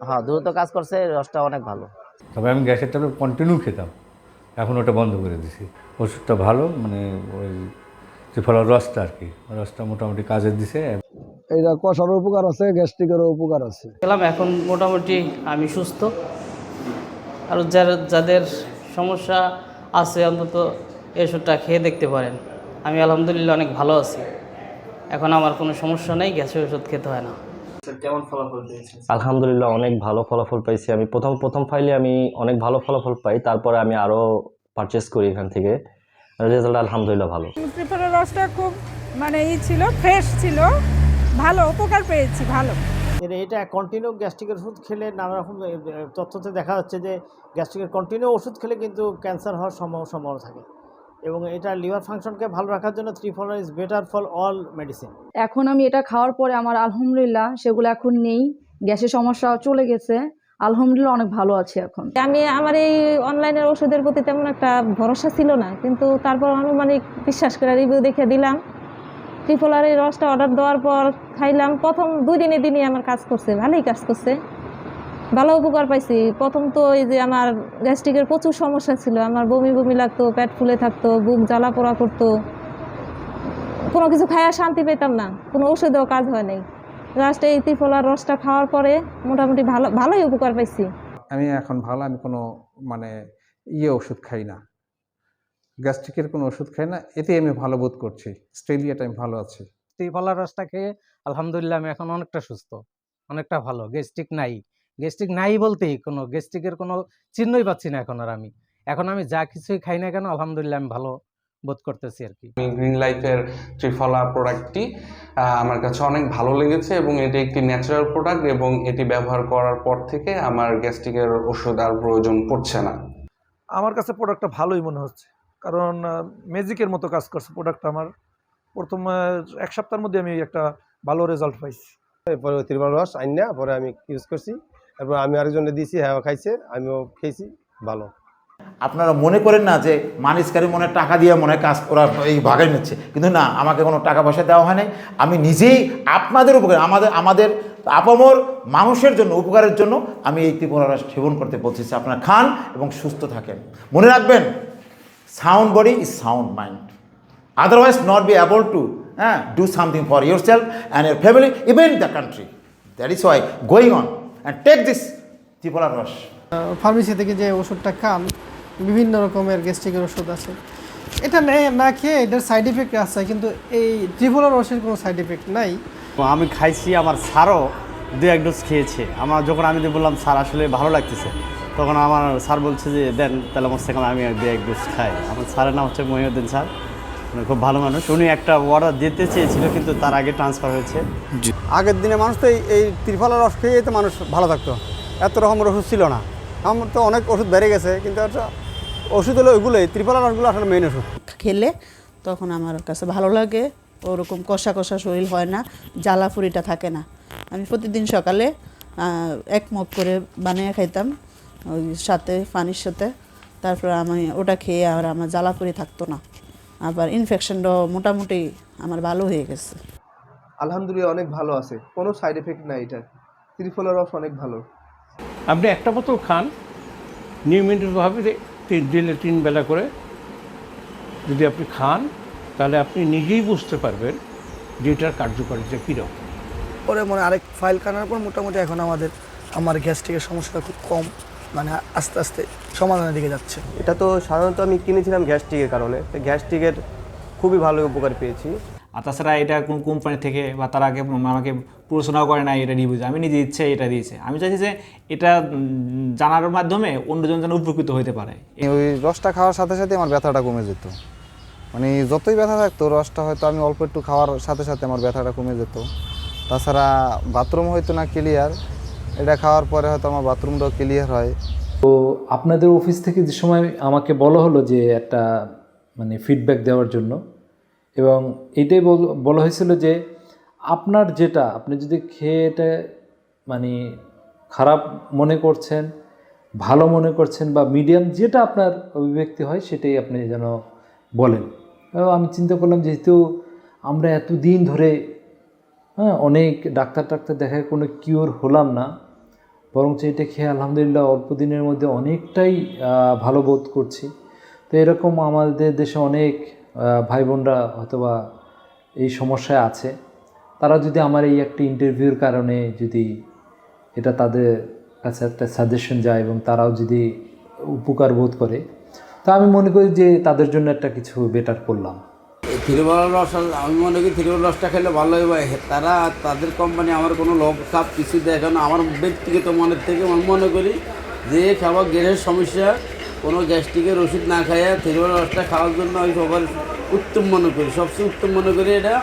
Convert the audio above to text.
হ্যাঁ, দ্রুত কাজ করছে, রসটা অনেক ভালো। তবে আমি গ্যাসের ট্যাবলেট কন্টিনিউ খেতাম, এখন ওটা বন্ধ করে দিছি। ওষুধটা ভালো, মানে ওই ত্রিফলার রসটা আর কি, রসটা মোটামুটি কাজে দিছে। এইটা কষারও উপকার আছে, গ্যাস্ট্রিকেরও উপকার আছে। গেলাম, এখন মোটামুটি আমি সুস্থ। আর যাদের সমস্যা আছে অন্তত এই ওষুধটা খেয়ে দেখতে পারেন। আমি আলহামদুলিল্লাহ অনেক ভালো আছি, এখন আমার কোনো সমস্যা নেই, গ্যাসের ওষুধ খেতে হয় না। কেমন ফলাফল পেয়েছেন? আলহামদুলিল্লাহ অনেক ভালো ফলাফল পাইছি। আমি প্রথম ফাইলে আমি অনেক ভালো ফলাফল পাই, তারপরে আমি আরও পারচেস করি এখান থেকে। রেজাল্ট আলহামদুলিল্লাহ ভালো। ত্রিফলার রসটা খুব মানে ছিল, ফ্রেশ ছিল, ভালো উপকার পেয়েছি, ভালো। এটা কন্টিনিউ গ্যাস্ট্রিকের ওষুধ খেলে নানা রকম তথ্যতে দেখা যাচ্ছে যে গ্যাস্ট্রিকের কন্টিনিউ ওষুধ খেলে কিন্তু ক্যান্সার হওয়ার সম্ভাবনা থাকে, এবং এটা লিভার ফাংশনকে ভালো রাখার জন্য triphala is better for all medicine. এখন আমি এটা খাওয়ার পরে আমার আলহামদুলিল্লাহ সেগুলো এখন নেই, গ্যাসের সমস্যা চলে গেছে, আলহামদুলিল্লাহ অনেক ভালো আছি এখন। আমি আমার এই অনলাইনের ওষুধের প্রতি তেমন একটা ভরসা ছিল না, কিন্তু তারপর আনুমানিক বিশ্বাস করে রিভিউ দেখে দিলাম। ত্রিফলার এই রসটা অর্ডার দেওয়ার পর খাইলাম, প্রথম 2 দিনই আমার কাজ করছে, ভালোই কাজ করছে, ভালো উপকার পাইছি। প্রথম তো এই যে আমার গ্যাস্ট্রিকের প্রচুর সমস্যা ছিল, আমার বমি বমি লাগতো, পেট ফুলে থাকতো, বুক জ্বালা পোড়া করতো, কোনো কিছু খাইয়া শান্তি পেতাম না, কোনো ওষুধেও কাজ হয় নাই। লাস্টে এই ত্রিফলার রসটা খাওয়ার পরে মোটামুটি ভালোই উপকার পাইছি। আমি এখন ভালো, আমি কোনো মানে ওষুধ খাই না, গ্যাস্ট্রিকের কোনো ওষুধ খাই না, এতে আমি ভালো বোধ করছি। অস্ট্রেলিয়াটা আমি ভালো আছি। ত্রিফলার রসটা খেয়ে আলহামদুলিল্লাহ আমি এখন অনেকটা সুস্থ, অনেকটা ভালো। গ্যাস্ট্রিক নাই বলতেই কোনো গ্যাস্ট্রিকের কোনো চিহ্নই পাচ্ছি না এখন। আর আমি যা কিছুই খাই না কেন আলহামদুলিল্লাহ আমি ভালো বোধ করতেছি আর কি। গ্রিন লাইফের ত্রিফলা প্রোডাক্টটি আমার কাছে অনেক ভালো লেগেছে, এবং এটি একটি ন্যাচারাল প্রোডাক্ট, এবং এটি ব্যবহার করার পর থেকে আমার গ্যাস্ট্রিকের ওষুধ আর প্রয়োজন পড়ছে না। আমার কাছে প্রোডাক্টটা ভালোই মনে হচ্ছে, কারণ ম্যাজিকের মতো কাজ করছে প্রোডাক্টটা। আমার প্রথম 1 সপ্তাহের মধ্যে আমি একটা ভালো রেজাল্ট পাইছি। পরে ত্রিফলা রস আইনা পরে আমি ইউজ করছি, তারপর আমি আরেকজনে দিয়েছি, হ্যাঁ খাইছে, আমিও খেয়েছি, ভালো। আপনারা মনে করেন না যে মালিশকারী মনে টাকা দিয়ে মনে কাজ ওরা এই ভাগাই নিচ্ছে, কিন্তু না, আমাকে কোনো টাকা পয়সা দেওয়া হয় নাই। আমি নিজেই আপনাদের উপকার, আমাদের আপামর মানুষের জন্য, উপকারের জন্য আমি এই ত্রিফলা রস সেবন করতে বলছি। আপনারা খান এবং সুস্থ থাকেন। মনে রাখবেন, sound body is sound mind, otherwise not be able to do something for yourself and your family, even the country. That is why going on and take this ত্রিফলা রস। ফার্মেসি থেকে যে ওষুধটা খান, বিভিন্ন রকমের গ্যাস্ট্রিকের ওষুধ আছে, এটা না খেয়ে এটার সাইড এফেক্ট আছে, কিন্তু এই ত্রিফলা রসের কোনো সাইড এফেক্ট নাই। আমি খাইছি, আমার স্যারও 2-1 ডোজ খেয়েছে। যখন আমি বললাম স্যার আসলে ভালো লাগতেছে, তখন আমার স্যার বলছে যে দেন তাহলে আমার সেখানে আমি 2-1 ডোজ খাই। আমার স্যারের নাম হচ্ছে মহিউদ্দিন স্যার, খুব ভালো মানুষ। উনি একটা অর্ডার দিতে চেয়েছিল, কিন্তু তার আগে ট্রান্সফার হয়েছে। আগের দিনে মানুষ তো এই ত্রিফলা রস খেয়ে তো মানুষ ভালো থাকতো, এত রকমের ওষুধ ছিল না। আমার তো অনেক ওষুধ বেড়ে গেছে, কিন্তু একটা ওষুধ হলো ওইগুলোই, ত্রিফলা রসগুলো আসলে মেইন ওষুধ। খেলে তখন আমার কাছে ভালো লাগে, ওরকম কষা কষা শরীর হয় না, জ্বালাফুরিটা থাকে না। আমি প্রতিদিন সকালে 1 মগ করে বানিয়ে খাইতাম, ওই সাথে পানির সাথে, তারপর আমি ওটা খেয়ে আর আমার জ্বালাফুরি থাকতো না। আবার ইনফেকশনটাও মোটামুটি আমার ভালো হয়ে গেছে। আলহামদুলিল্লাহ অনেক ভালো আছে, কোনো সাইড এফেক্ট নাই। এটা ত্রিফলা রস অনেক ভালো। আপনি একটা বোতল খান নিয়মিতভাবে, দিলে 3 বেলা করে যদি আপনি খান, তাহলে আপনি নিজেই বুঝতে পারবেন যে এটার কার্যকারিতা কীরকম। পরে আরেক ফাইল কানার পর মোটামুটি এখন আমার গ্যাস্ট্রিকের সমস্যাটা খুব কম, মানে আস্তে আস্তে সমাধানের দিকে যাচ্ছে। এটা তো সাধারণত আমি কিনেছিলাম গ্যাস্ট্রিকের কারণে, গ্যাস্ট্রিকের খুবই ভালো উপকার পেয়েছি। আর তাছাড়া এটা কোন কোম্পানি থেকে বা তার আগে আমাকে প্রশ্নও করে না, এটা রিভিউ আমি নিজে ইচ্ছে এটা দিয়েছে। আমি চাইছি যে এটা জানার মাধ্যমে অন্যজন যেন উপকৃত হতে পারে। ওই রসটা খাওয়ার সাথে সাথে আমার ব্যথাটা কমে যেত, মানে যতই ব্যথা থাকতো রসটা হয়তো আমি অল্প একটু খাওয়ার সাথে সাথে আমার ব্যথাটা কমে যেত। তাছাড়া বাথরুম হয়তো না ক্লিয়ার, এটা খাওয়ার পরে হয়তো আমার বাথরুমটাও ক্লিয়ার হয়। তো আপনাদের অফিস থেকে যে সময় আমাকে বলা হলো যে একটা মানে ফিডব্যাক দেওয়ার জন্য, এবং এটাই বলা হয়েছিল যে আপনার যেটা আপনি যদি খেয়ে এটা মানে খারাপ মনে করছেন, ভালো মনে করছেন বা মিডিয়াম, যেটা আপনার অভিব্যক্তি হয় সেটাই আপনি যেন বলেন। আমি চিন্তা করলাম যেহেতু আমরা এতদিন ধরে অনেক ডাক্তার দেখায় কোনো কিওর হলাম না, বরঞ্চ এটা খেয়ে আলহামদুলিল্লাহ অল্প দিনের মধ্যে অনেকটাই ভালো বোধ করছি। তো এরকম আমাদের দেশে অনেক ভাই বোনরা অথবা এই সমস্যায় আছে, তারা যদি আমার এই একটা ইন্টারভিউর কারণে যদি এটা তাদের কাছে একটা সাজেশন যায় এবং তারাও যদি উপকার বোধ করে, তা আমি মনে করি যে তাদের জন্য একটা কিছু বেটার করলাম। থ্রিফলার রস আমি মনে করি থ্রিফলার রসটা খেলে ভালো হবে। তারা তাদের কোম্পানি আমার কোনো লোভ খাপ কিছু দেখে না। আমার ব্যক্তিগত মনের থেকে আমি মনে করি যে খাবার গ্যাসের সমস্যা কোনো গ্যাস্ট্রিকের ওষুধ না খাইয়া থ্রিফলার রসটা খাওয়ার জন্য আমি সবার উত্তম মনে করি, সবচেয়ে উত্তম মনে করি এটা।